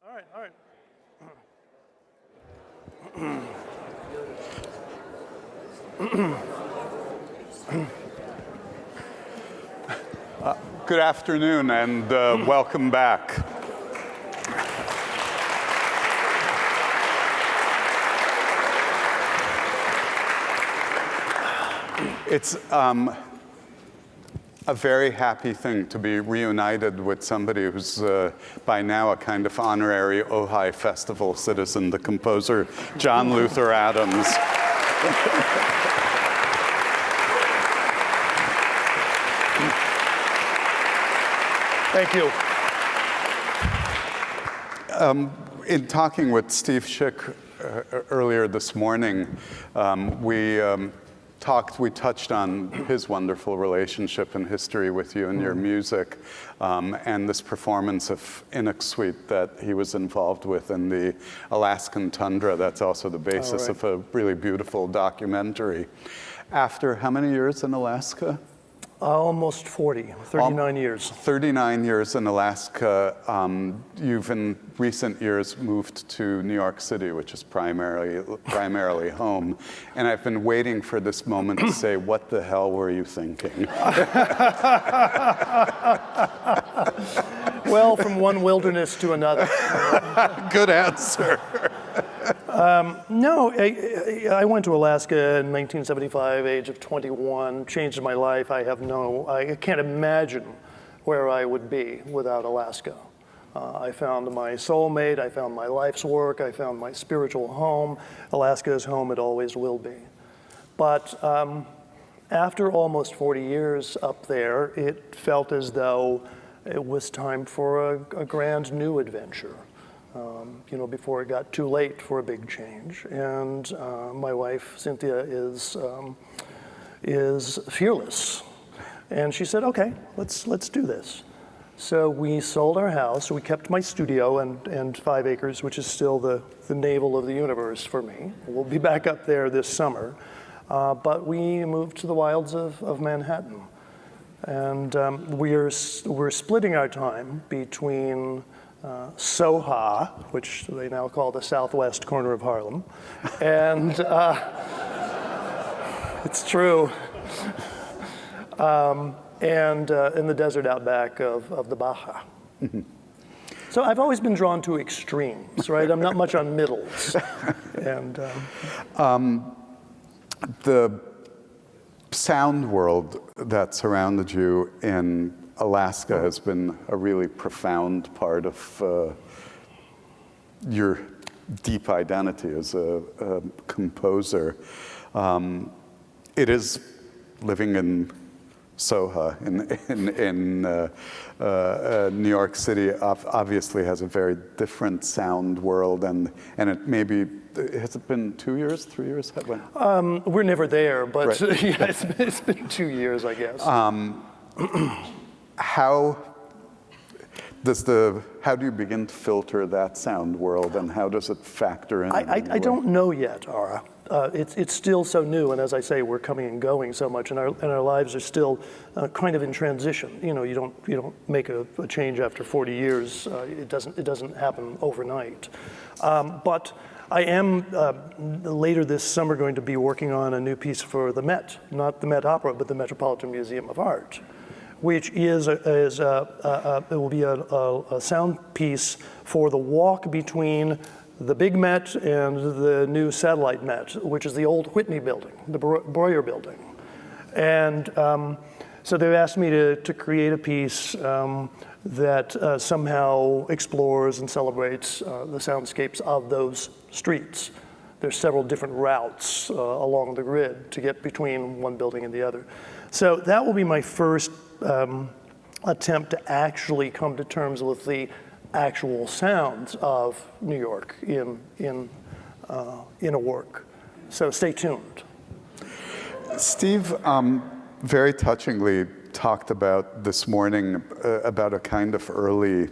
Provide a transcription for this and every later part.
All right. Good afternoon and welcome back. It's a very happy thing to be reunited with somebody who's by now a kind of honorary Ojai Festival citizen, the composer John Luther Adams. Thank you. In talking with Steve Schick earlier this morning, we touched on his wonderful relationship and history with you and your music, and this performance of Inuk Suite that he was involved with in the Alaskan tundra. That's also the basis of a really beautiful documentary. After how many years in Alaska? Almost 40, 39 years. 39 years in Alaska. You've in recent years moved to New York City, which is primarily home. And I've been waiting for this moment to say, what the hell were you thinking? Well, from one wilderness to another. Good answer. No, I went to Alaska in 1975, age of 21, changed my life. I can't imagine where I would be without Alaska. I found my soulmate, I found my life's work, I found my spiritual home. Alaska is home, it always will be. But after almost 40 years up there, it felt as though it was time for a grand new adventure. Before it got too late for a big change. And my wife, Cynthia, is fearless. And she said, okay, let's do this. So we sold our house. We kept my studio and 5 acres, which is still the navel of the universe for me. We'll be back up there this summer. But we moved to the wilds of Manhattan. And we're splitting our time between Soha, which they now call the southwest corner of Harlem, and it's true, and in the desert outback of the Baja. Mm-hmm. So I've always been drawn to extremes, right? I'm not much on middles. And the sound world that surrounded you in Alaska has been a really profound part of your deep identity as a composer. It is living in Soho, in New York City, obviously has a very different sound world, and it maybe, has it been 2 years, 3 years? We're never there, but right. Yeah, it's been 2 years, I guess. How do you begin to filter that sound world, and how does it factor in? I don't know yet, Ara. It's still so new, and as I say, we're coming and going so much, and our lives are still kind of in transition. You don't make a change after 40 years. It doesn't happen overnight. But I am later this summer going to be working on a new piece for the Met, not the Met Opera, but the Metropolitan Museum of Art, which it will be a sound piece for the walk between the big Met and the new satellite Met, which is the old Whitney building, the Breuer building. And so they've asked me to create a piece that somehow explores and celebrates the soundscapes of those streets. There's several different routes along the grid to get between one building and the other. So that will be my first attempt to actually come to terms with the actual sounds of New York in a work. So stay tuned. Steve very touchingly talked about this morning about a kind of early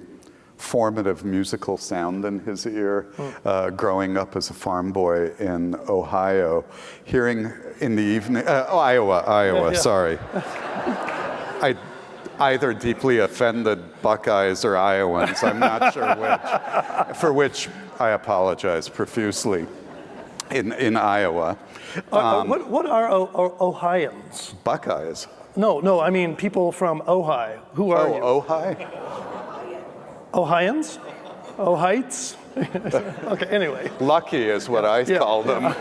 formative musical sound in his ear, growing up as a farm boy in Ohio, hearing in the evening, Iowa, Yeah. sorry. either deeply offended Buckeyes or Iowans. I'm not sure which, for which I apologize profusely in Iowa. What are Ohioans? Buckeyes. No, I mean people from Ojai. Who are you? Ojai? Ohioans? Ohites? Okay, anyway. Lucky is what I call them.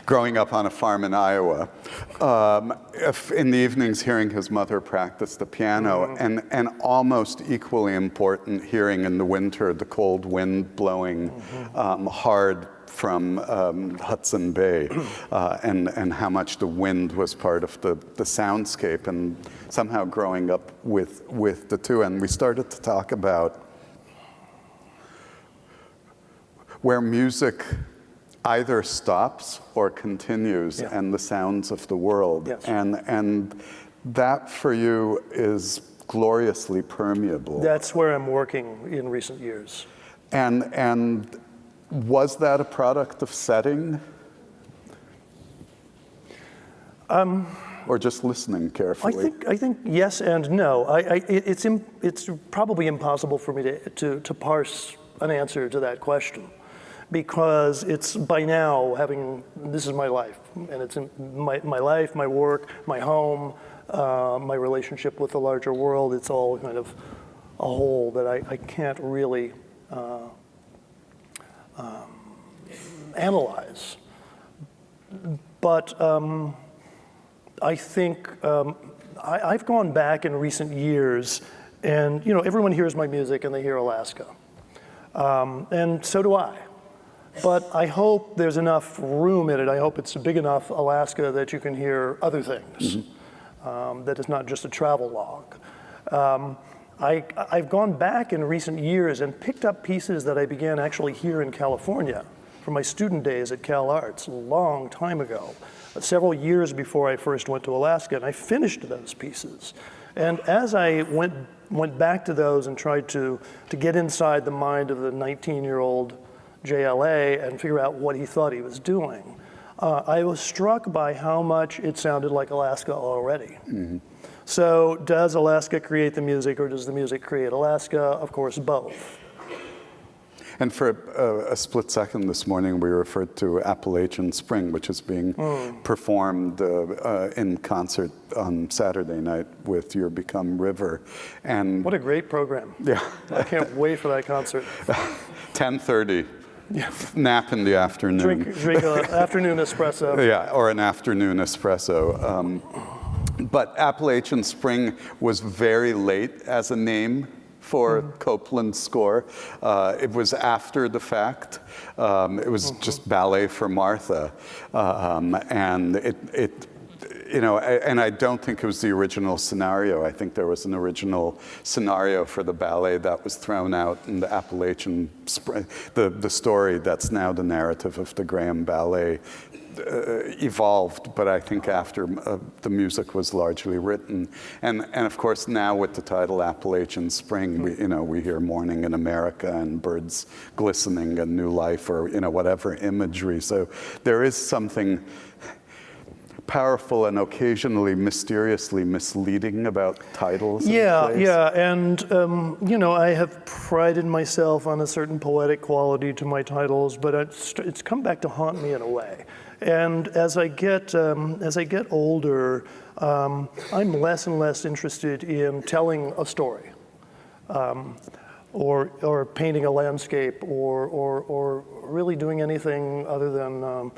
Growing up on a farm in Iowa, in the evenings hearing his mother practice the piano, and almost equally important hearing in the winter the cold wind blowing hard from Hudson Bay, and how much the wind was part of the soundscape, and somehow growing up with the two. And we started to talk about where music either stops or continues, and the sounds of the world. Yes. And that for you is gloriously permeable. That's where I'm working in recent years. And was that a product of setting? Or just listening carefully? I think yes and no. It's probably impossible for me to parse an answer to that question, because it's by now this is my life, and it's in my life, my work, my home, my relationship with the larger world. It's all kind of a whole that I can't really analyze. But I think I've gone back in recent years, and everyone hears my music and they hear Alaska, and so do I. But I hope there's enough room in it. I hope it's a big enough Alaska that you can hear other things, that it's not just a travel log. I've gone back in recent years and picked up pieces that I began actually here in California from my student days at Cal Arts a long time ago, several years before I first went to Alaska, and I finished those pieces. And as I went back to those and tried to get inside the mind of the 19-year-old JLA and figure out what he thought he was doing, I was struck by how much it sounded like Alaska already. So does Alaska create the music, or does the music create Alaska? Of course, both. And for a split second this morning, we referred to Appalachian Spring, which is being performed in concert on Saturday night with Your Become River. And what a great program. Yeah. I can't wait for that concert. 10:30. Yeah. Nap in the afternoon. Drink an afternoon espresso. Yeah, or an afternoon espresso. But Appalachian Spring was very late as a name for Copland's score. It was after the fact. It was just Ballet for Martha. And and I don't think it was the original scenario. I think there was an original scenario for the ballet that was thrown out in the Appalachian Spring. The story that's now the narrative of the Graham Ballet evolved, but I think after the music was largely written. And of course now with the title Appalachian Spring, we hear morning in America and birds glistening and new life, or whatever imagery. So there is something powerful and occasionally mysteriously misleading about titles. Yeah, and I have prided myself on a certain poetic quality to my titles, but it's come back to haunt me in a way. And as I get older, I'm less and less interested in telling a story, or painting a landscape, or really doing anything other than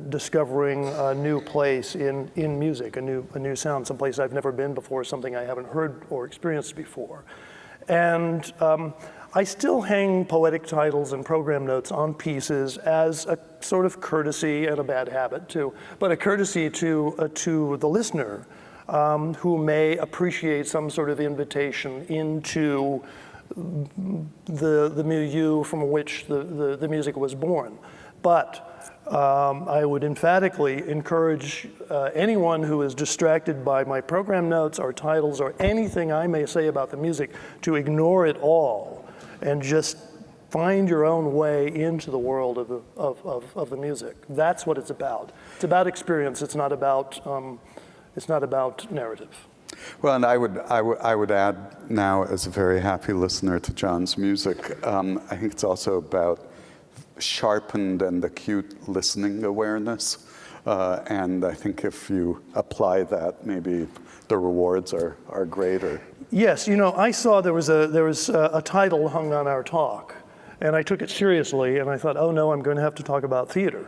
discovering a new place in music, a new sound, someplace I've never been before, something I haven't heard or experienced before. And I still hang poetic titles and program notes on pieces as a sort of courtesy, and a bad habit too, but a courtesy to the listener, who may appreciate some sort of invitation into the milieu from which the music was born. But I would emphatically encourage anyone who is distracted by my program notes or titles or anything I may say about the music to ignore it all and just find your own way into the world of the music. That's what it's about. It's about experience. It's not about narrative. Well, and I would add now, as a very happy listener to John's music, I think it's also about sharpened and acute listening awareness. And I think if you apply that, maybe the rewards are greater. Yes, you know, I saw there was a title hung on our talk, and I took it seriously, and I thought, oh no, I'm going to have to talk about theater.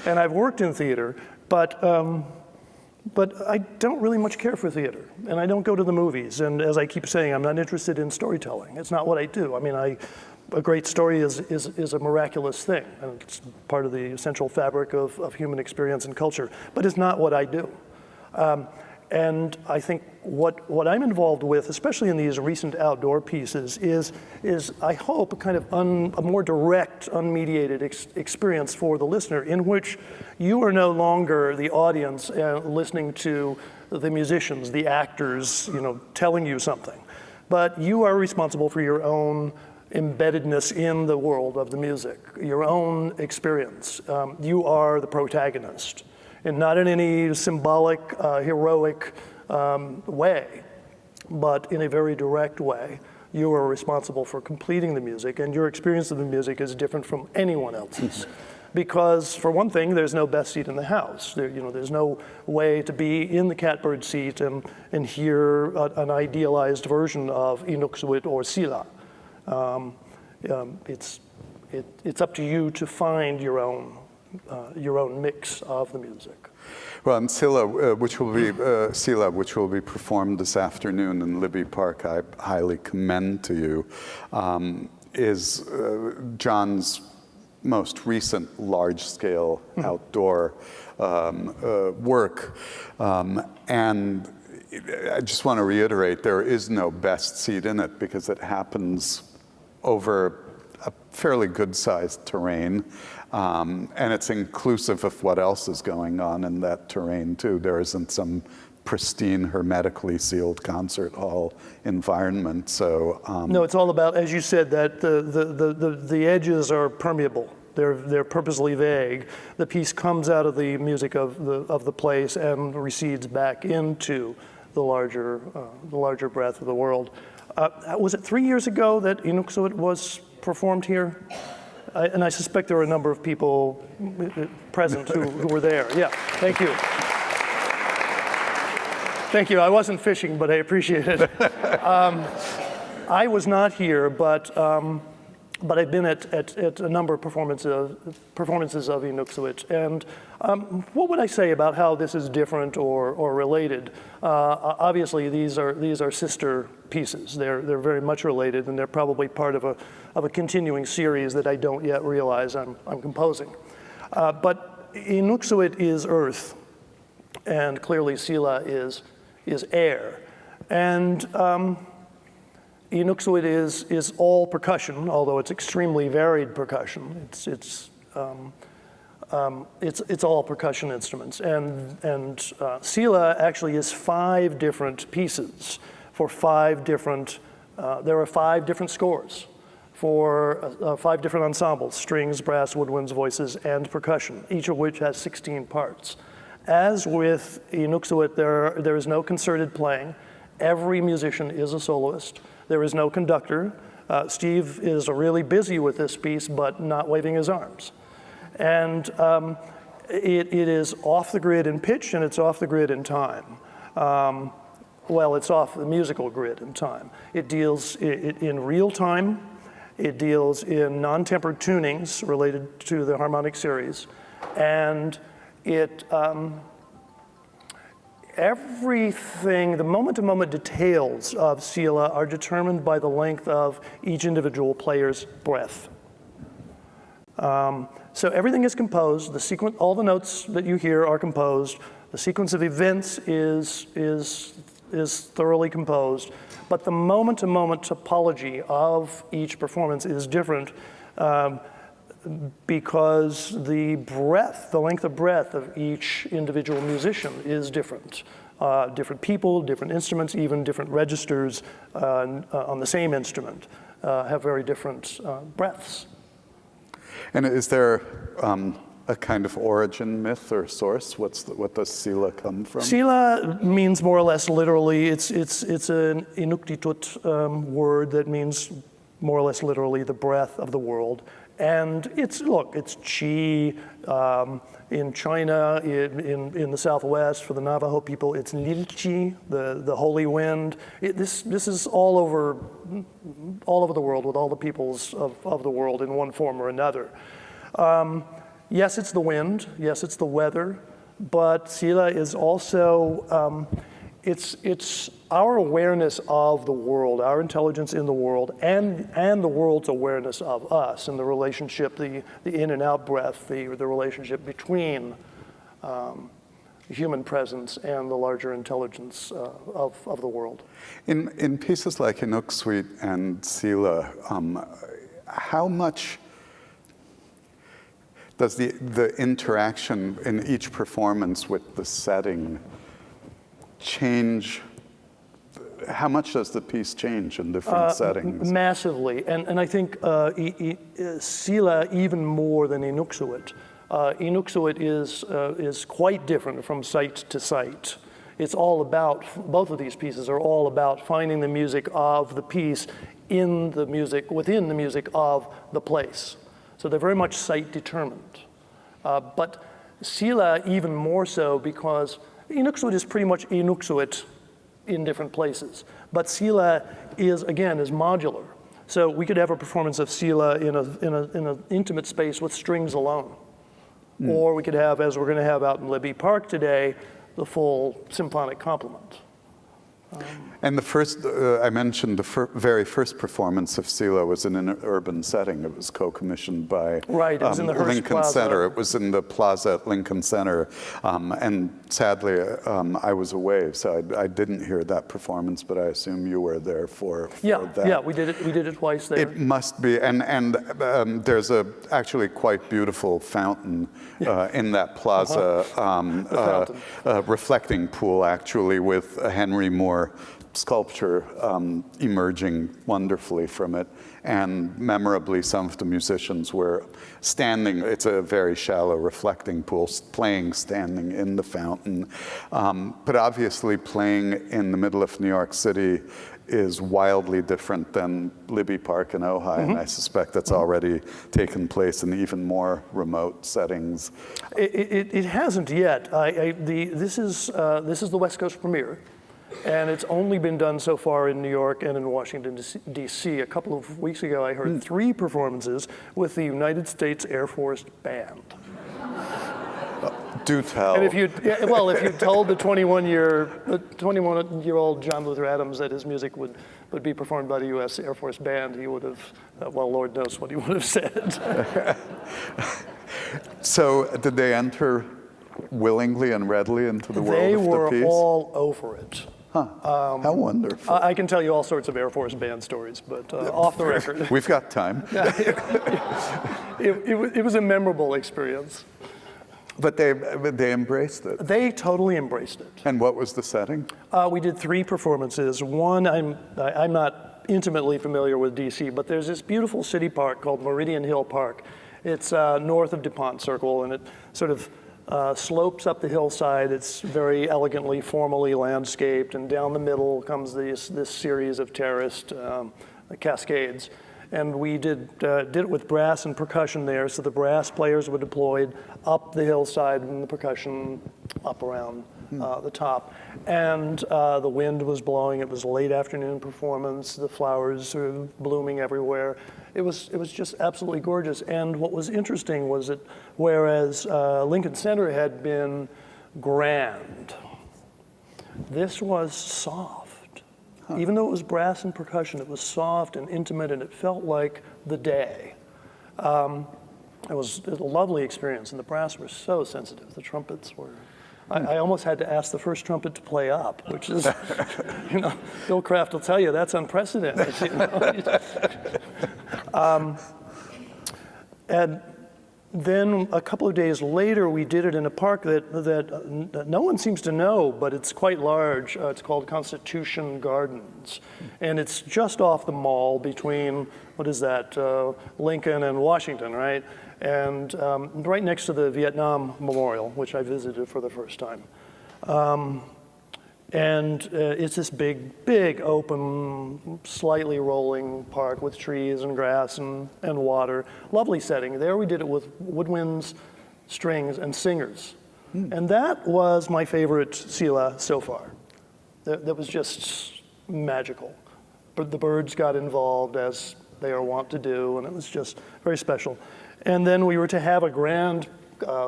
And I've worked in theater, but I don't really much care for theater, and I don't go to the movies. And as I keep saying, I'm not interested in storytelling. It's not what I do. I mean, a great story is a miraculous thing, and it's part of the essential fabric of human experience and culture, but it's not what I do. And I think what I'm involved with, especially in these recent outdoor pieces, is I hope a kind of a more direct, unmediated experience for the listener, in which you are no longer the audience listening to the musicians, the actors, you know, telling you something, but you are responsible for your own embeddedness in the world of the music, your own experience. You are the protagonist. And not in any symbolic, heroic way, but in a very direct way. You are responsible for completing the music, and your experience of the music is different from anyone else's. Because, for one thing, there's no best seat in the house. There's no way to be in the catbird seat and hear an idealized version of Inuksawit or Sila. It's up to you to find your own mix of the music. Well, and Sila, which will be performed this afternoon in Libby Park, I highly commend to you, is John's most recent large-scale outdoor work. And I just want to reiterate, there is no best seat in it because it happens over a fairly good-sized terrain. And it's inclusive of what else is going on in that terrain, too. There isn't some pristine, hermetically sealed concert hall environment. So no, it's all about, as you said, that the edges are permeable. They're purposely vague. The piece comes out of the music of the place and recedes back into the larger breadth of the world. Was it 3 years ago that Inuksawit was performed here? And I suspect there were a number of people present who were there. Yeah, thank you. Thank you. I wasn't fishing, but I appreciate it. I was not here, but I've been at a number of performances of Inuksawit. And what would I say about how this is different or related? Obviously, these are sister pieces. They're very much related, and they're probably part of a continuing series that I don't yet realize I'm composing. But Inuksawit is earth, and clearly Sila is air. And Inuksawit is all percussion, although it's extremely varied percussion. It's all percussion instruments, and Sila actually is 5 different pieces for 5 different. There are 5 different scores for 5 different ensembles: strings, brass, woodwinds, voices, and percussion, each of which has 16 parts. As with Inuksawit, there is no concerted playing. Every musician is a soloist. There is no conductor. Steve is really busy with this piece, but not waving his arms. And it is off the grid in pitch, and it's off the grid in time. Well, it's off the musical grid in time. It deals in real time. It deals in non-tempered tunings related to the harmonic series. And everything, the moment-to-moment details of Sila are determined by the length of each individual player's breath. So everything is composed. The sequence, all the notes that you hear are composed. The sequence of events is thoroughly composed, but the moment-to-moment topology of each performance is different because the length of breath of each individual musician is different. Different people, different instruments, even different registers on the same instrument. have very different breaths. And is there a kind of origin myth or source? What does Sila come from? Sila means more or less literally, it's an Inuktitut word that means more or less literally the breath of the world. And it's chi. In China, in the Southwest, for the Navajo people, it's Nilchi, the holy wind. This is all over the world with all the peoples of the world in one form or another. Yes, it's the wind. Yes, it's the weather. But Sila is also it's our awareness of the world, our intelligence in the world, and the world's awareness of us, and the relationship, the in and out breath, the relationship between human presence and the larger intelligence of the world. In pieces like Inuksweet and Sila, how much does the interaction in each performance with the setting change? How much does the piece change in different settings? Massively, and I think Sila even more than Inuksuit. Inuksuit is quite different from site to site. It's all about, both of these pieces are all about finding the music of the piece within the music of the place. So they're very much site determined. But Sila even more so because Inuksuit is pretty much Inuksuit in different places. But Sila is modular. So we could have a performance of Sila in an intimate space with strings alone. Or we could have, as we're going to have out in Libby Park today, the full symphonic complement. And the first, I mentioned the very first performance of Sila was in an urban setting. It was co-commissioned by it was in the Hearst Lincoln Plaza. Center. It was in the plaza at Lincoln Center. And sadly, I was away, so I didn't hear that performance, but I assume you were there for that. Yeah, we did it twice there. It must be, and there's a actually quite beautiful fountain in that plaza, reflecting pool actually, with a Henry Moore sculpture emerging wonderfully from it. And memorably, some of the musicians were standing. It's a very shallow reflecting pool, playing standing in the fountain. But obviously playing in the middle of New York City is wildly different than Libby Park and Ojai, and I suspect that's already taken place in even more remote settings. It hasn't yet. This is the West Coast premiere. And it's only been done so far in New York and in Washington, D.C. A couple of weeks ago, I heard 3 performances with the United States Air Force Band. Do tell. And if you told the 21-year-old John Luther Adams that his music would be performed by the U.S. Air Force Band, he would have, well, Lord knows what he would have said. So did they enter willingly and readily into the world of the piece? They were all over it. How wonderful. I can tell you all sorts of Air Force Band stories, but off the record. We've got time. It was a memorable experience. But they embraced it. They totally embraced it. And what was the setting? We did 3 performances. One, I'm not intimately familiar with DC, but there's this beautiful city park called Meridian Hill Park. It's north of DuPont Circle, and it sort of slopes up the hillside. It's very elegantly, formally landscaped, and down the middle comes this series of terraced cascades. And we did it with brass and percussion there, so the brass players were deployed up the hillside and the percussion up around the top. And the wind was blowing. It was a late afternoon performance. The flowers were blooming everywhere. It was just absolutely gorgeous. And what was interesting was that whereas Lincoln Center had been grand, this was soft. Even though it was brass and percussion, it was soft and intimate, and it felt like the day. It was a lovely experience, and the brass were so sensitive. The trumpets were. I almost had to ask the first trumpet to play up, which is, Bill Kraft will tell you that's unprecedented. And Then a couple of days later, we did it in a park that no one seems to know, but it's quite large. It's called Constitution Gardens. And it's just off the mall between, what is that, Lincoln and Washington, right? And right next to the Vietnam Memorial, which I visited for the first time. It's this big, open, slightly rolling park with trees and grass and water. Lovely setting. There we did it with woodwinds, strings, and singers. And that was my favorite Sila so far. That was just magical. But the birds got involved, as they are wont to do, and it was just very special. And then we were to have a grand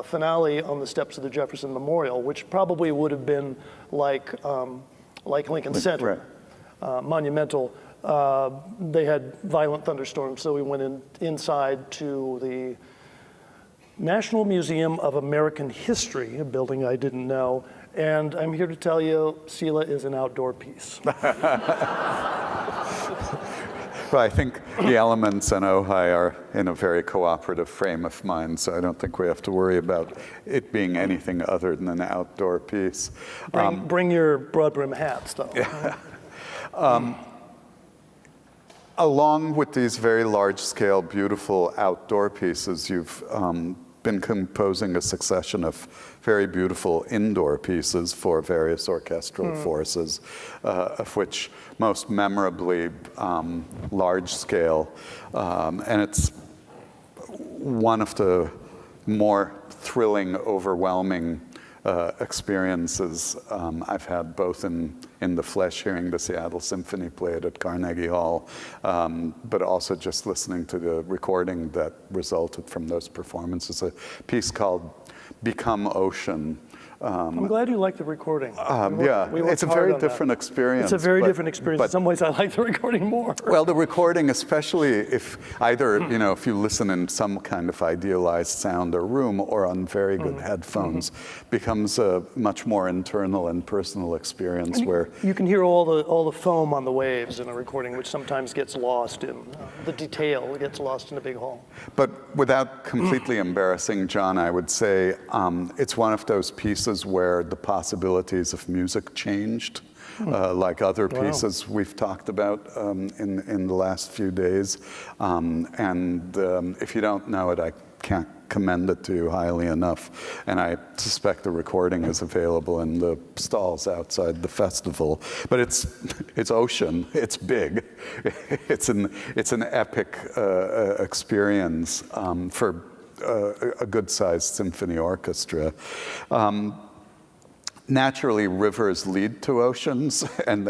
finale on the steps of the Jefferson Memorial, which probably would have been like Lincoln Center, monumental. They had violent thunderstorms, so we went inside to the National Museum of American History, a building I didn't know, and I'm here to tell you, Sila is an outdoor piece. Well, I think the elements and Ojai are in a very cooperative frame of mind, so I don't think we have to worry about it being anything other than an outdoor piece. Bring your broad brim hats, though. Along with these very large-scale, beautiful outdoor pieces, you've been composing a succession of very beautiful indoor pieces for various orchestral forces, of which most memorably large scale. And it's one of the more thrilling, overwhelming experiences I've had both in the flesh, hearing the Seattle Symphony play it at Carnegie Hall, but also just listening to the recording that resulted from those performances. A piece called Become Ocean. I'm glad you like the recording. It's a very different experience. It's a very different experience. In some ways, I like the recording more. Well, the recording, especially if either, if you listen in some kind of idealized sound or room or on very good headphones, becomes a much more internal and personal experience where you can hear all the foam on the waves in a recording, which sometimes gets lost in the detail. It gets lost in a big hall. But without completely embarrassing John, I would say it's one of those pieces where the possibilities of music changed, like other pieces we've talked about in the last few days. If you don't know it, I can't commend it to you highly enough. And I suspect the recording is available in the stalls outside the festival. But it's ocean, it's big, it's an epic experience for a good-sized symphony orchestra. Naturally, rivers lead to oceans, and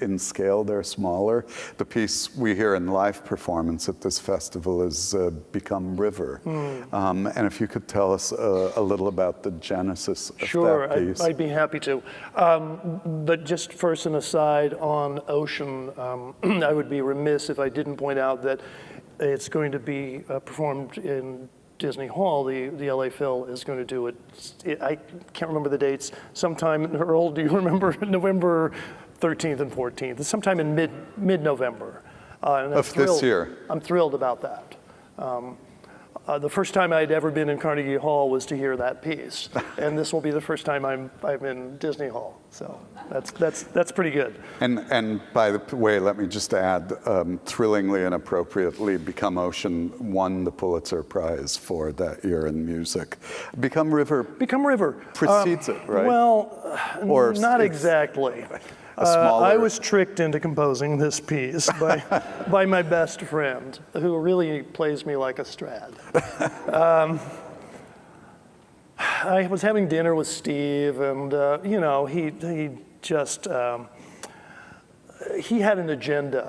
in scale they're smaller. The piece we hear in live performance at this festival is Become River. And if you could tell us a little about the genesis of that piece. Sure, I'd be happy to. But just first an aside on ocean, I would be remiss if I didn't point out that it's going to be performed in Disney Hall. The LA Phil is going to do it. I can't remember the dates. Sometime, Earl, do you remember? November 13th and 14th. It's sometime in mid-November. Of this year. I'm thrilled about that. The first time I'd ever been in Carnegie Hall was to hear that piece, and this will be the first time I'm in Disney Hall. So that's pretty good. And by the way, let me just add, thrillingly and appropriately, Become Ocean won the Pulitzer Prize for that year in music. Become River precedes it, right? Well, or not exactly. I was tricked into composing this piece by my best friend, who really plays me like a Strad. I was having dinner with Steve, and he just he had an agenda,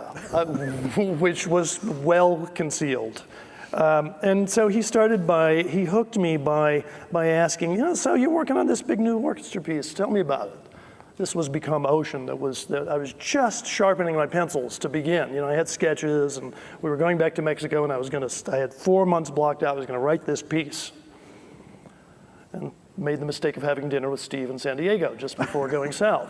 which was well concealed. And so he hooked me by asking, so you're working on this big new orchestra piece, tell me about it. This was Become Ocean. I was just sharpening my pencils to begin. I had sketches, and we were going back to Mexico, and I had 4 months blocked out. I was going to write this piece, and made the mistake of having dinner with Steve in San Diego just before going south.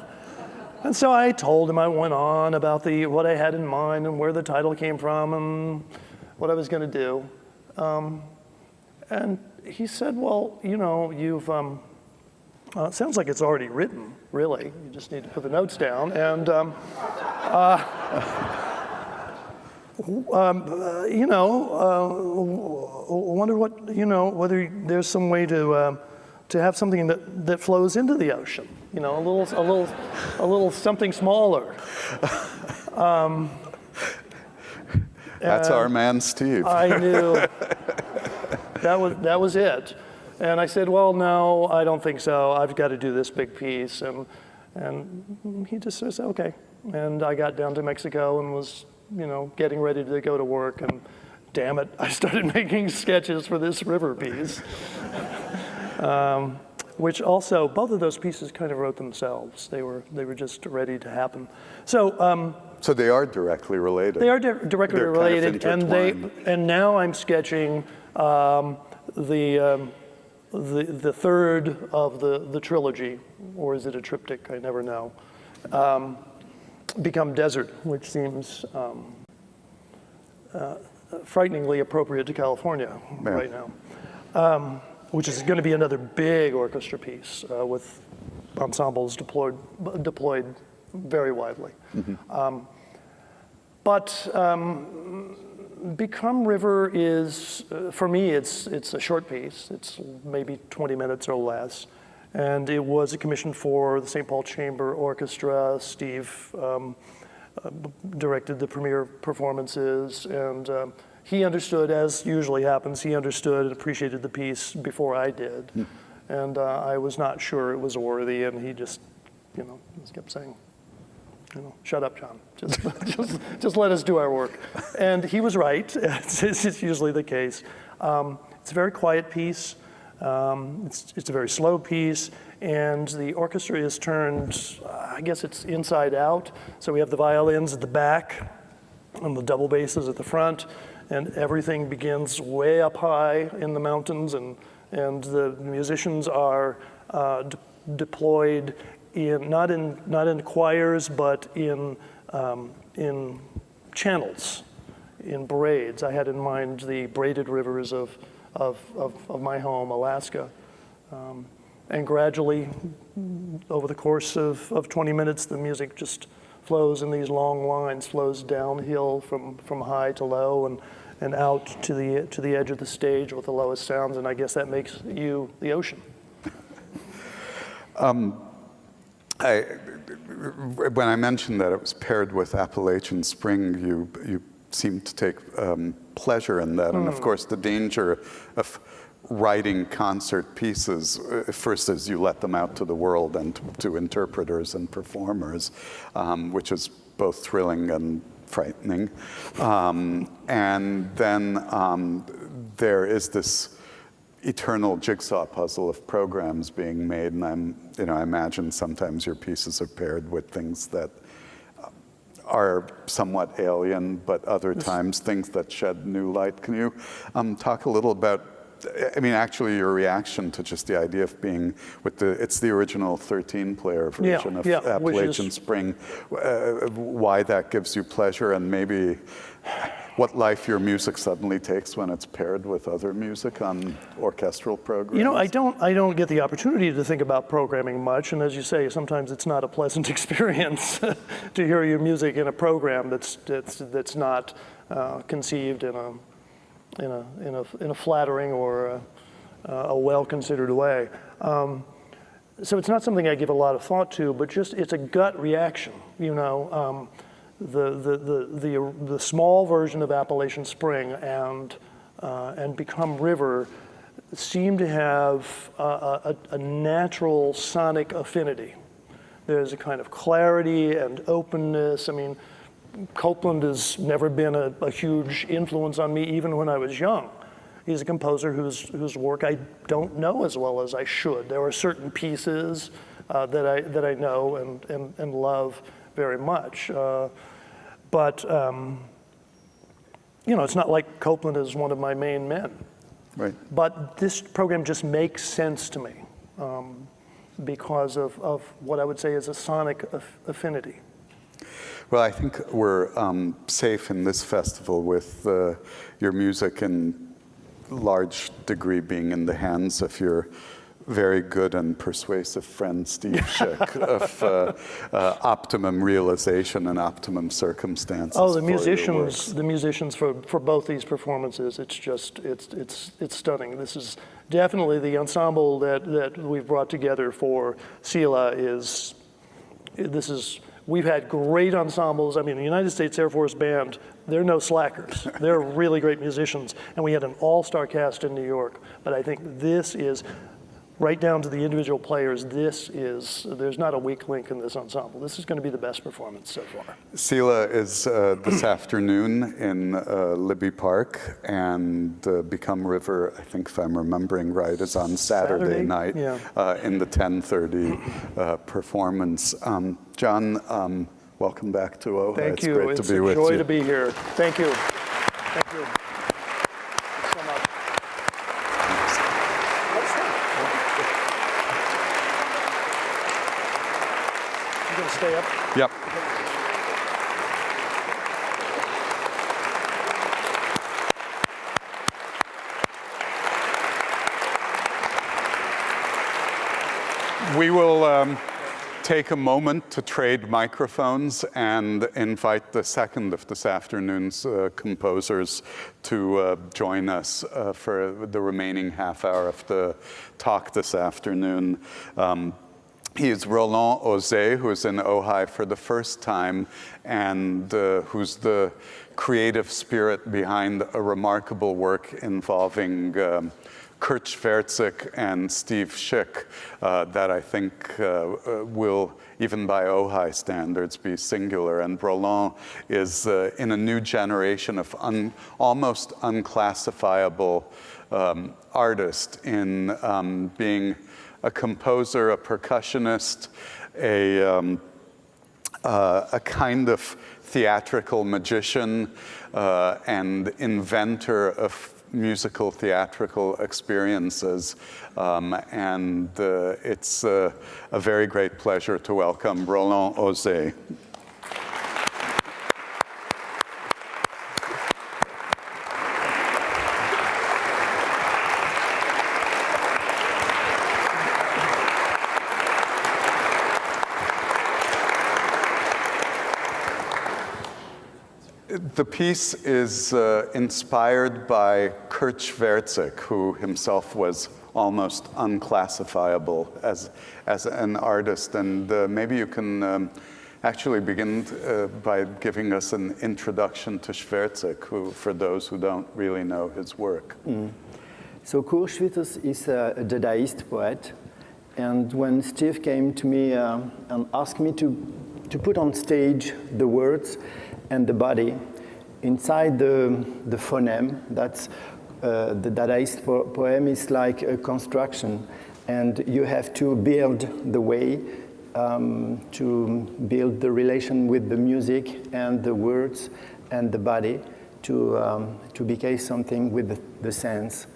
And so I told him, I went on about what I had in mind and where the title came from and what I was going to do. And he said, well, you know, you've, it sounds like it's already written, really. You just need to put the notes down. And, you know, wonder what, you know, whether there's some way to have something that flows into the ocean. You know, a little something smaller. That's our man, Steve. I knew that was it. And I said, well, no, I don't think so. I've got to do this big piece. And he just says, okay. And I got down to Mexico and was, you know, getting ready to go to work. And damn it, I started making sketches for this river piece. Which also, both of those pieces kind of wrote themselves. They were just ready to happen. So they are directly related. They are directly They're related, kind of intertwined. and now I'm sketching the third of the trilogy, or is it a triptych? I never know. Become Desert, which seems frighteningly appropriate to California right now. Which is going to be another big orchestra piece with ensembles deployed very widely. Mm-hmm. But Become River is, for me, it's a short piece. It's maybe 20 minutes or less. And it was a commission for the St. Paul Chamber Orchestra. Steve directed the premiere performances, and he understood, as usually happens, he understood and appreciated the piece before I did. And I was not sure it was worthy, and he just, you know, just kept saying, you know, shut up, John. Just let us do our work. And he was right. It's usually the case. It's a very quiet piece. It's a very slow piece, and the orchestra is turned, I guess it's inside out. So we have the violins at the back and the double basses at the front, and everything begins way up high in the mountains, and the musicians are deployed in not in choirs, but in channels, in braids. I had in mind the braided rivers of my home, Alaska. And gradually, over the course of 20 minutes, the music just flows in these long lines, flows downhill from high to low and out to the edge of the stage with the lowest sounds, and I guess that makes you the ocean. When I mentioned that it was paired with Appalachian Spring, you seemed to take pleasure in that. And of course, the danger of writing concert pieces, first as you let them out to the world and to interpreters and performers, which is both thrilling and frightening. And then there is this eternal jigsaw puzzle of programs being made, and I imagine sometimes your pieces are paired with things that are somewhat alien, but other times things that shed new light. Can you talk a little about, actually your reaction to just the idea of being with it's the original 13-player version of Appalachian Spring, why that gives you pleasure, and maybe what life your music suddenly takes when it's paired with other music on orchestral programs? You know, I don't get the opportunity to think about programming much, and as you say, sometimes it's not a pleasant experience to hear your music in a program that's not conceived in a flattering or a well-considered way. So it's not something I give a lot of thought to, but just it's a gut reaction, you know. The small version of Appalachian Spring and Become River seem to have a natural sonic affinity. There's a kind of clarity and openness. I mean, Copeland has never been a huge influence on me, even when I was young. He's a composer whose work I don't know as well as I should. There are certain pieces that I know and love very much. But you know, it's not like Copeland is one of my main men. Right. But this program just makes sense to me because of what I would say is a sonic affinity. Well, I think we're safe in this festival with your music in large degree being in the hands of your very good and persuasive friend Steve Schick of optimum realization and optimum circumstances. Oh, the for your work. musicians for both these performances, it's stunning. This is definitely the ensemble that we've brought together for Sila we've had great ensembles. I mean, the United States Air Force Band, they're no slackers. They're really great musicians, and we had an all-star cast in New York. But I think this is, right down to the individual players, there's not a weak link in this ensemble. This is going to be the best performance so far. Sila is this afternoon in Libby Park, and Become River, I think if I'm remembering right, is on Saturday night in the 10:30 performance. John, welcome back to Ojai. Thank you. Great to be with you. It's a joy to be here. Thank you. Thank you so much. You gonna stay up? Yep. We will take a moment to trade microphones and invite the second of this afternoon's composers to join us for the remaining half hour of the talk this afternoon. He is Roland Auzet, who is in Ojai for the first time, and who's the creative spirit behind a remarkable work involving Kurt Schwertzik and Steve Schick that I think will, even by Ojai standards, be singular. And Roland is in a new generation of almost unclassifiable artist in being a composer, a percussionist, a kind of theatrical magician and inventor of musical theatrical experiences. And it's a very great pleasure to welcome Roland Auzet. The piece is inspired by Kurt Schwertzik, who himself was almost unclassifiable as an artist. And maybe you can actually begin by giving us an introduction to Schwertzik, who, for those who don't really know his work. So Kurt Schwertzik is a Dadaist poet. And when Steve came to me and asked me to put on stage the words and the body inside the phoneme, that's the Dadaist poem is like a construction, and you have to build the way to build the relation with the music and the words and the body to become something with the sense.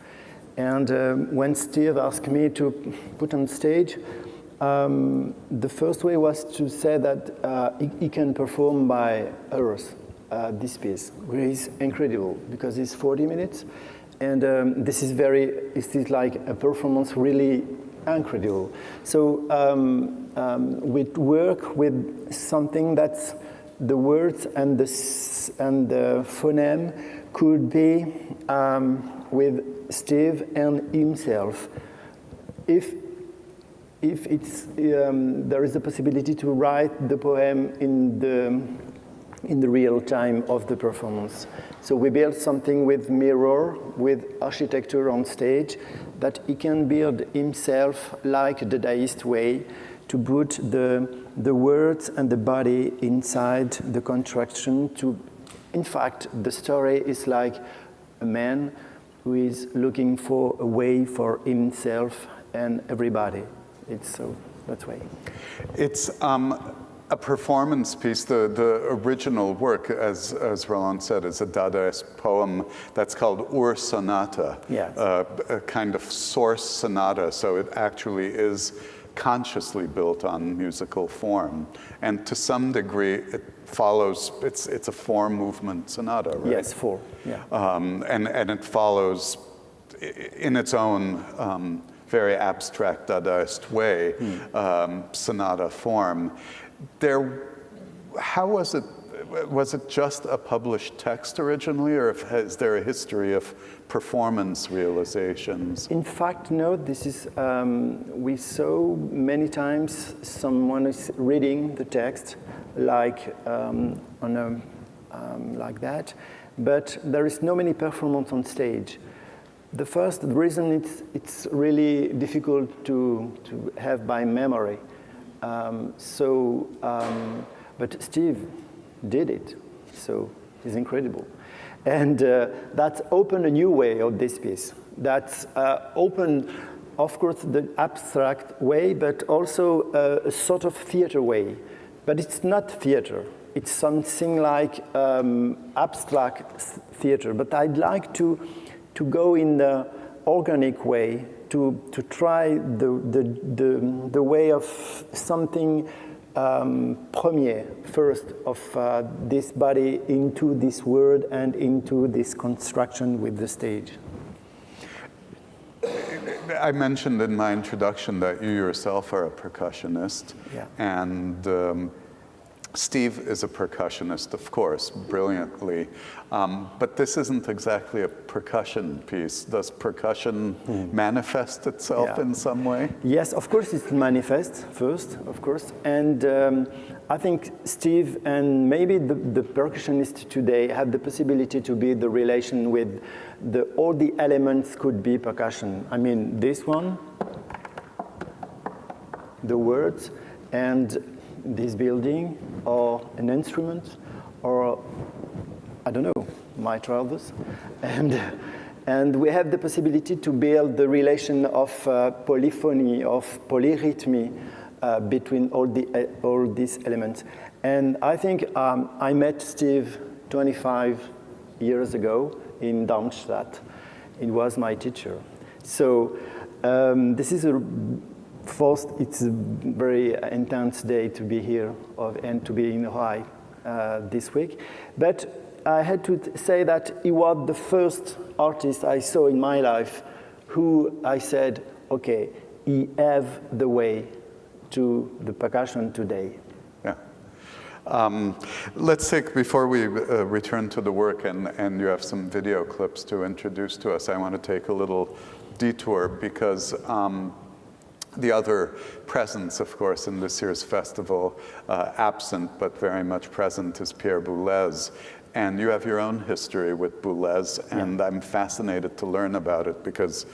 And when Steve asked me to put on stage, the first way was to say that he can perform by hours this piece, which is incredible because it's 40 minutes, and this is like a performance really incredible. So we work with something that's the words and the phoneme could be with Steve and himself. If it's there is a possibility to write the poem in the real time of the performance. So we build something with mirror, with architecture on stage, that he can build himself like a Dadaist way to put the words and the body inside the contraction. In fact, the story is like a man who is looking for a way for himself and everybody. It's so that way. It's a performance piece. The original work, as Roland said, is a Dadaist poem that's called Ur Sonata, yes. A kind of source sonata. So it actually is consciously built on musical form, and to some degree, it follows. It's a 4-movement sonata, right? Yes, 4. Yeah. And it follows in its own very abstract Dadaist way, sonata form. How was it? Was it just a published text originally, or is there a history of performance realizations? In fact, no, this is, we saw many times someone is reading the text like like that, but there is no many performance on stage. The first reason it's really difficult to have by memory. But Steve did it, so it's incredible. And that's opened a new way of this piece. That's opened, of course, the abstract way, but also a sort of theater way. But it's not theater. It's something like abstract theater. But I'd like to go in the organic way, to try the way of something premier, first, of this body into this word and into this construction with the stage. I mentioned in my introduction that you yourself are a percussionist, Yeah. and Steve is a percussionist, of course, brilliantly, but this isn't exactly a percussion piece. Does percussion manifest itself in some way? Yes, of course it manifests first, of course, and I think Steve and maybe the percussionist today have the possibility to be the relation with all the elements could be percussion. I mean, this one, the words, and this building, or an instrument, or I don't know, my trousers, and we have the possibility to build the relation of polyphony, of polyrhythmy between all these elements. And I think I met Steve 25 years ago in Darmstadt. He was my teacher. So this is first, it's a very intense day to be here and to be in Ojai this week. But I had to say that he was the first artist I saw in my life who I said, okay, he have the way to the percussion today. Yeah. Let's take, before we return to the work and you have some video clips to introduce to us, I want to take a little detour because the other presence, of course, in this year's festival, absent but very much present, is Pierre Boulez. And you have your own history with Boulez, and I'm fascinated to learn about it because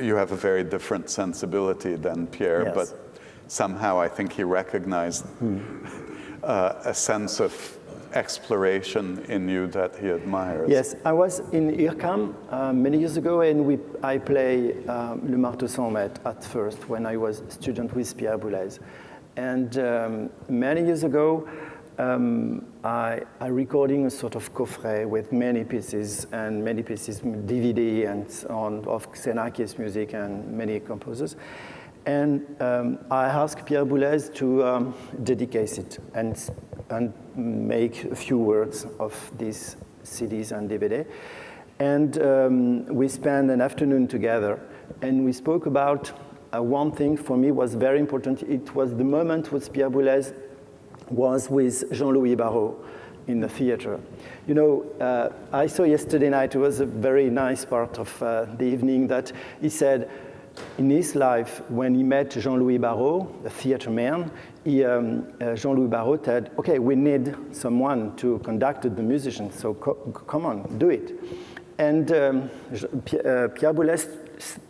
you have a very different sensibility than Pierre, Yes. but somehow I think he recognized a sense of exploration in you that he admires. Yes, I was in IRCAM many years ago, and I play Le Marteau sans Maître at first when I was a student with Pierre Boulez. And many years ago, I recording a sort of coffret with many pieces DVD and so on, of Xenakis music and many composers. And I asked Pierre Boulez to dedicate it and make a few words of these CDs and DVD. And we spent an afternoon together, and we spoke about one thing for me was very important. It was the moment with Pierre Boulez was with Jean-Louis Barrault in the theater. You know, I saw yesterday night, it was a very nice part of the evening, that he said, in his life, when he met Jean-Louis Barrault, a theater man, Jean-Louis Barrault said, okay, we need someone to conduct the musicians, so come on, do it. And Pierre Boulez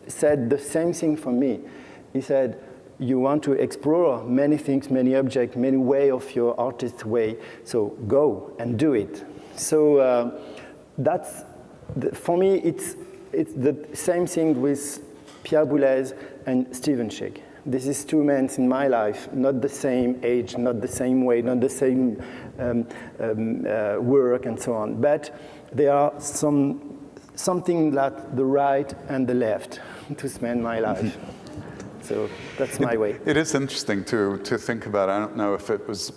said the same thing for me. He said, you want to explore many things, many objects, many ways of your artist way, so go and do it. So that's, for me, it's the same thing with Pierre Boulez and Stephen Schick. This is two men in my life, not the same age, not the same way, not the same work and so on, but they are something like the right and the left to spend my life. So that's my way. It is interesting to think about. I don't know if it was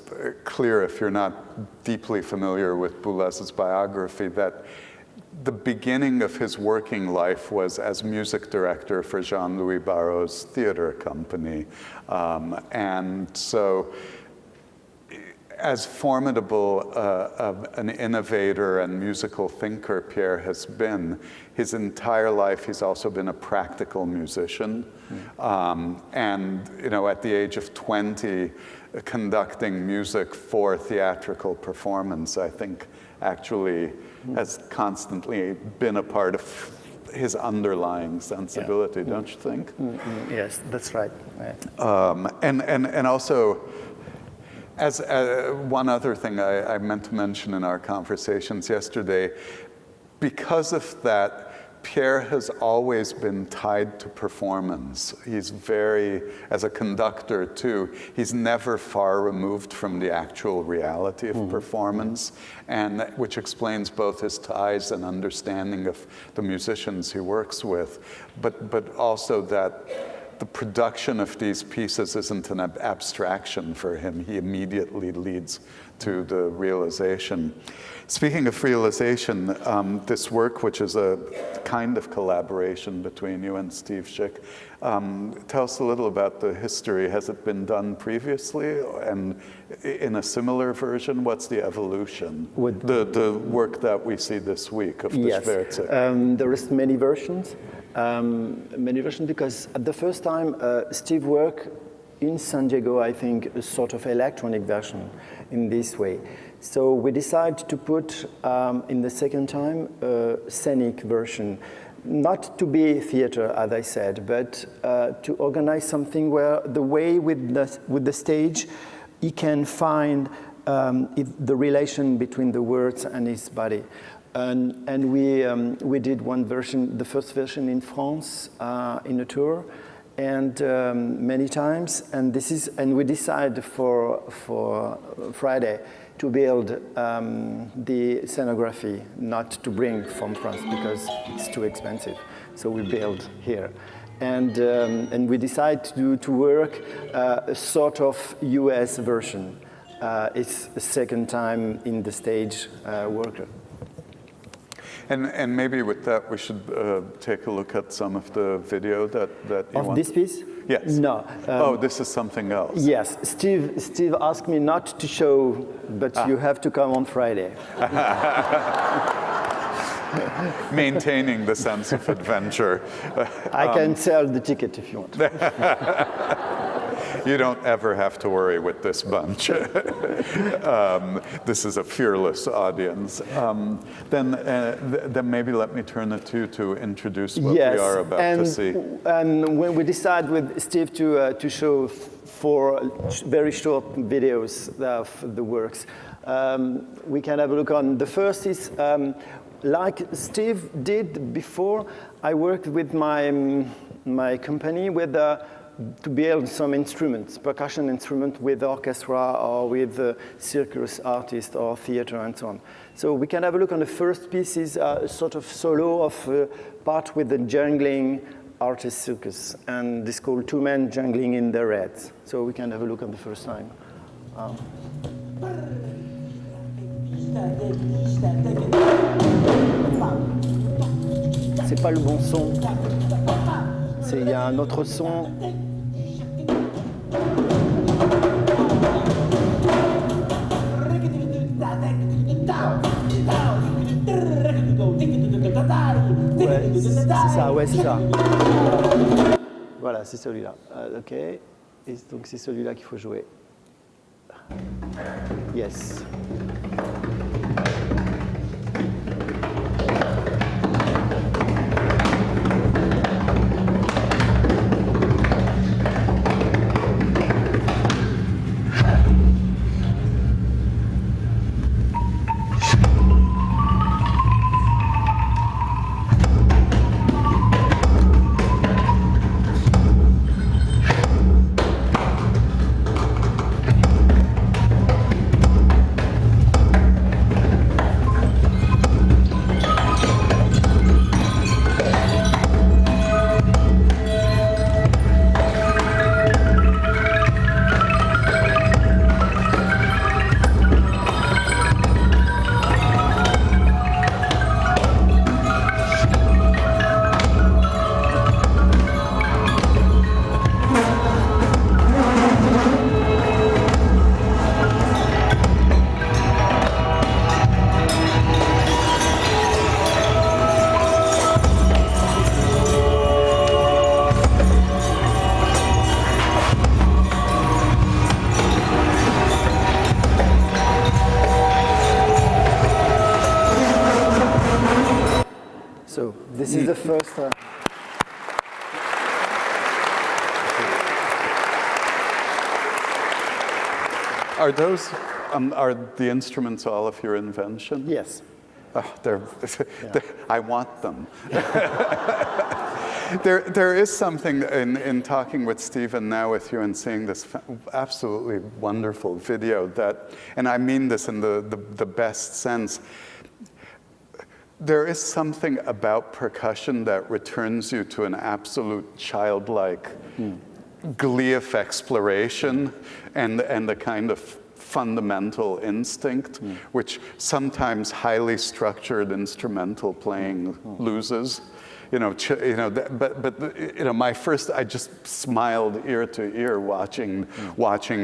clear, if you're not deeply familiar with Boulez's biography, that the beginning of his working life was as music director for Jean-Louis Barrault's theater company. And so as formidable an innovator and musical thinker Pierre has been, his entire life he's also been a practical musician. And at the age of 20, conducting music for theatrical performance, I think actually has constantly been a part of his underlying sensibility, don't you think? Yes, that's right. And also, as one other thing I meant to mention in our conversations yesterday, because of that, Pierre has always been tied to performance. He's as a conductor too, he's never far removed from the actual reality of performance, and which explains both his ties and understanding of the musicians he works with, but also that the production of these pieces isn't an abstraction for him. He immediately leads to the realization. Speaking of realization, this work, which is a kind of collaboration between you and Steve Schick, tell us a little about the history. Has it been done previously? And in a similar version, what's the evolution? The work that we see this week of the Schwerze. There is many versions. Because at the first time, Steve worked in San Diego, I think, a sort of electronic version in this way. So we decided to put in the second time a scenic version, not to be theater, as I said, but to organize something where the way with the stage, he can find the relation between the words and his body. And we did one version, the first version in France in a tour, and many times. And we decided for Friday to build the scenography, not to bring from France because it's too expensive. So we build here. And we decided to work a sort of US version. It's the second time in the stage work. And maybe with that, we should take a look at some of the video that you want. Of this piece? Yes. No. This is something else. Yes. Steve asked me not to show, but you have to come on Friday. Maintaining the sense of adventure. I can sell the ticket if you want. You don't ever have to worry with this bunch. This is a fearless audience. Then maybe let me turn it to you to introduce what we are about to see. And when we decided with Steve to show 4 very short videos of the works, we can have a look on. The first is, like Steve did before, I worked with my company to build some instruments, percussion instrument with orchestra or with circus artists or theater and so on. So we can have a look on the first piece is a sort of solo of part with the jangling artist circus, and it's called 2 Men Jangling in Their Heads. So we can have a look on the first time. C'est pas le bon son. Il y a un autre son. Ouais, c'est ça, ouais, c'est ça. Voilà, c'est celui-là. OK. Et donc c'est celui-là qu'il faut jouer. Yes. This is the first. Are those, are the instruments all of your invention? Yes. Oh, I want them. There is something in talking with Stephen now with you and seeing this absolutely wonderful video that, and I mean this in the best sense, there is something about percussion that returns you to an absolute childlike glee of exploration and the kind of fundamental instinct, which sometimes highly structured instrumental playing loses. But my first, I just smiled ear to ear watching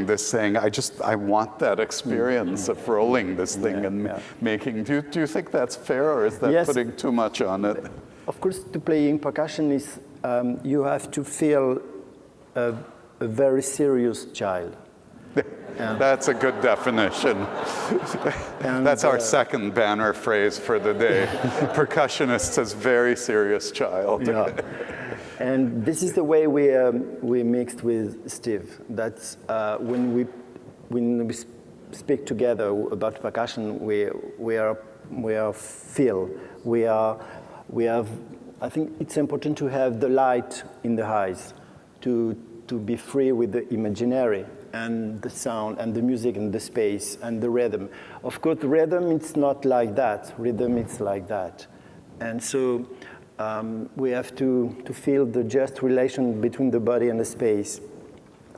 this, saying, I want that experience of rolling this thing and making. Do you think that's fair, or is that putting too much on it? Of course, to playing percussion is you have to feel a very serious child. That's a good definition. That's our second banner phrase for the day. Percussionist as very serious child. Yeah. And this is the way we mixed with Steve. That's when we speak together about percussion, we have. I think it's important to have the light in the eyes, to be free with the imaginary and the sound and the music and the space and the rhythm. Of course, the rhythm, it's not like that. Rhythm, it's like that. And so we have to feel the just relation between the body and the space.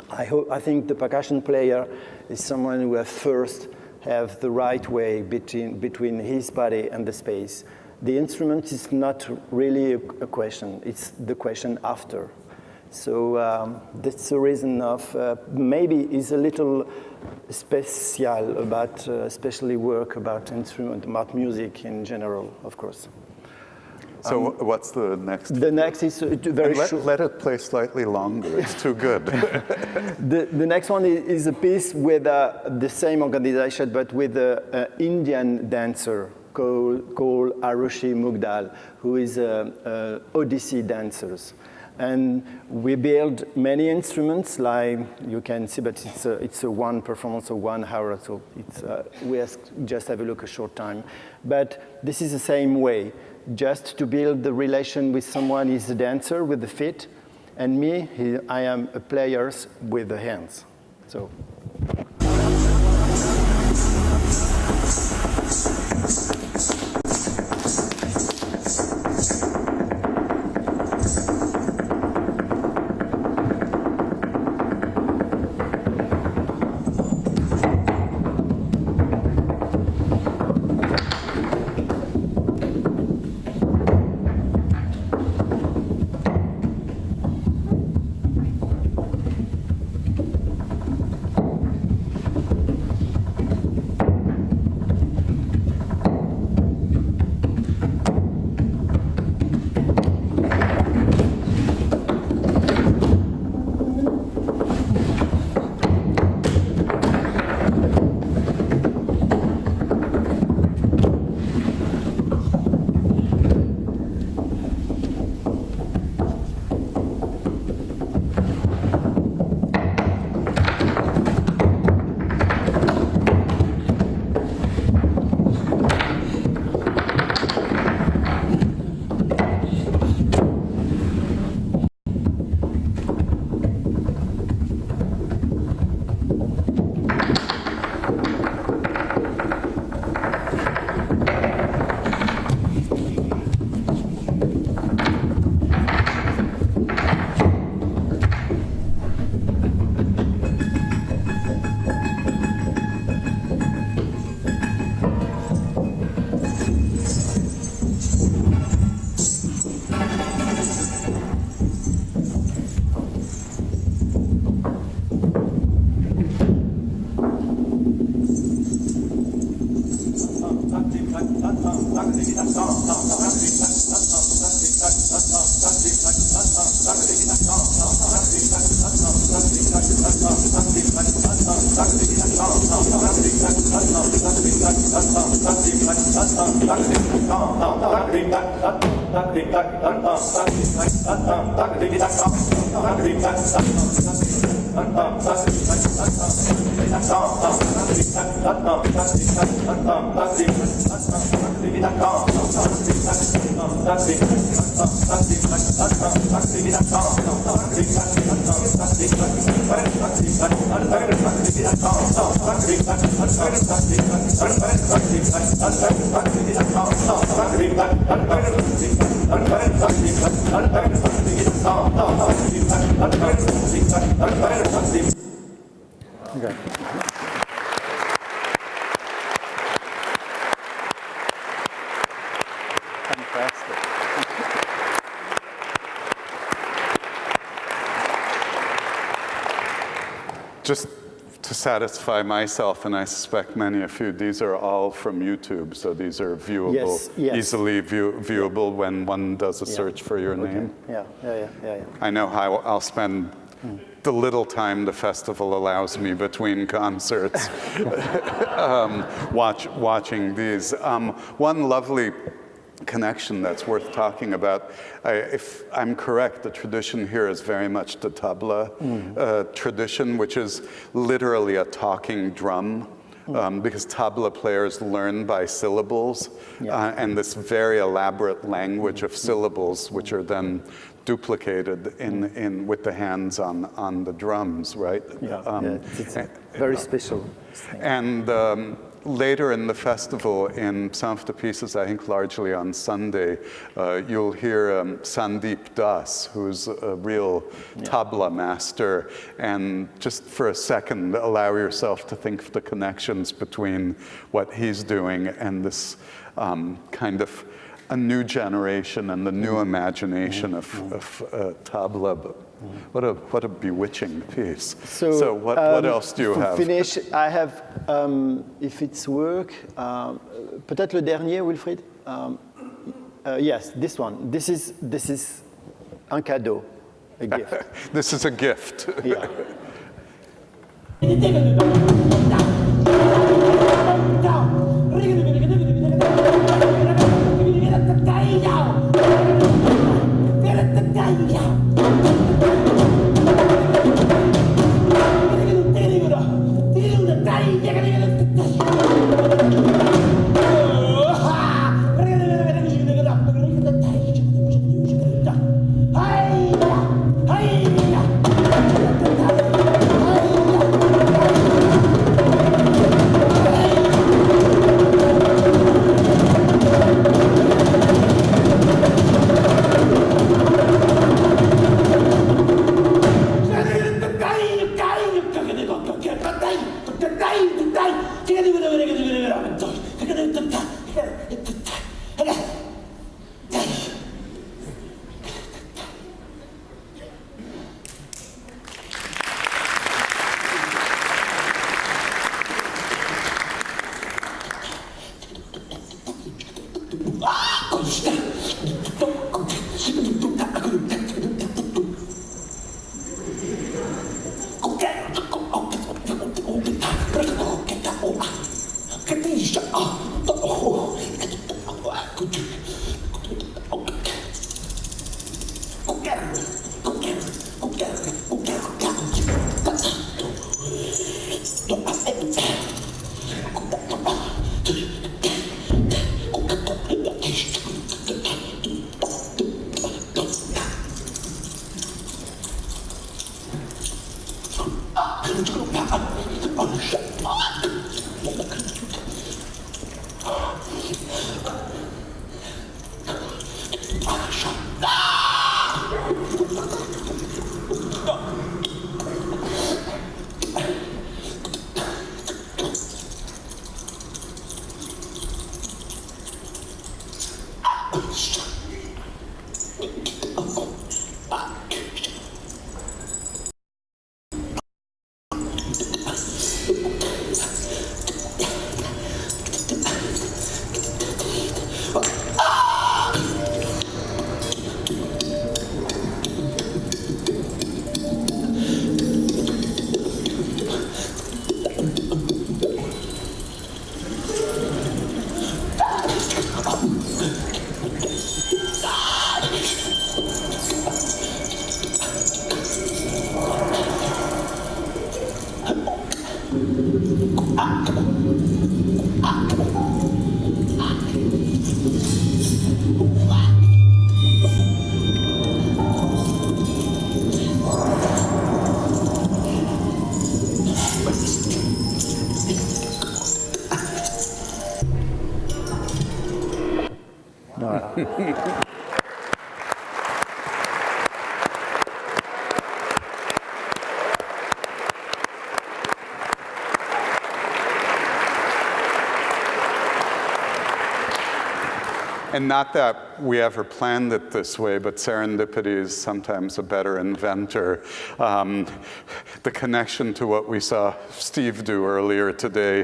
I think the percussion player is someone who first have the right way between his body and the space. The instrument is not really a question. It's the question after. So that's the reason of maybe is a little special about especially work about instrument, about music in general, of course. So what's the next? The next is very short. Let it play slightly longer. It's too good. The next one is a piece with the same organization, but with an Indian dancer called Arushi Mugdal, who is Odyssey dancers. And we build many instruments, like you can see, but it's a one performance of 1 hour, so we just have a look a short time. But this is the same way, just to build the relation with someone is a dancer with the feet, and me, I am a player with the hands. So. Okay. Fantastic. Just to satisfy myself, and I suspect many of you, these are all from YouTube, so these are viewable, Yes, yes. easily viewable when one does a search for your name. Yeah. I know how I'll spend the little time the festival allows me between concerts watching these. One lovely connection that's worth talking about, if I'm correct, the tradition here is very much the tabla tradition, which is literally a talking drum. Because tabla players learn by syllables, and this very elaborate language of syllables, which are then duplicated in with the hands on the drums, right? It's a very special thing. And later in the festival, in some of the pieces, I think largely on Sunday, you'll hear Sandeep Das, who's a real tabla master. And just for a second, allow yourself to think of the connections between what he's doing and this kind of a new generation and the new imagination of tabla. What a bewitching piece. So what else do you have? To finish, I have, if it's work, peut-être le dernier, Wilfried? Yes, this one. This is un cadeau, a gift. This is a gift. Yeah. And not that we ever planned it this way, but serendipity is sometimes a better inventor. The connection to what we saw Steve do earlier today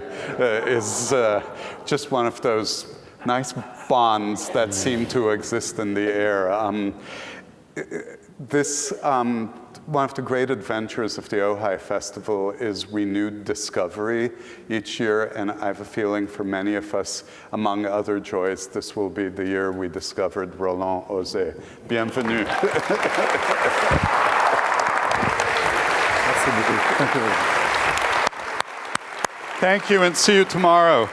is just one of those nice bonds that seem to exist in the air. One of the great adventures of the Ojai Festival is renewed discovery each year, and I have a feeling for many of us, among other joys, this will be the year we discovered Roland Auzet. Bienvenue. Thank you, and see you tomorrow.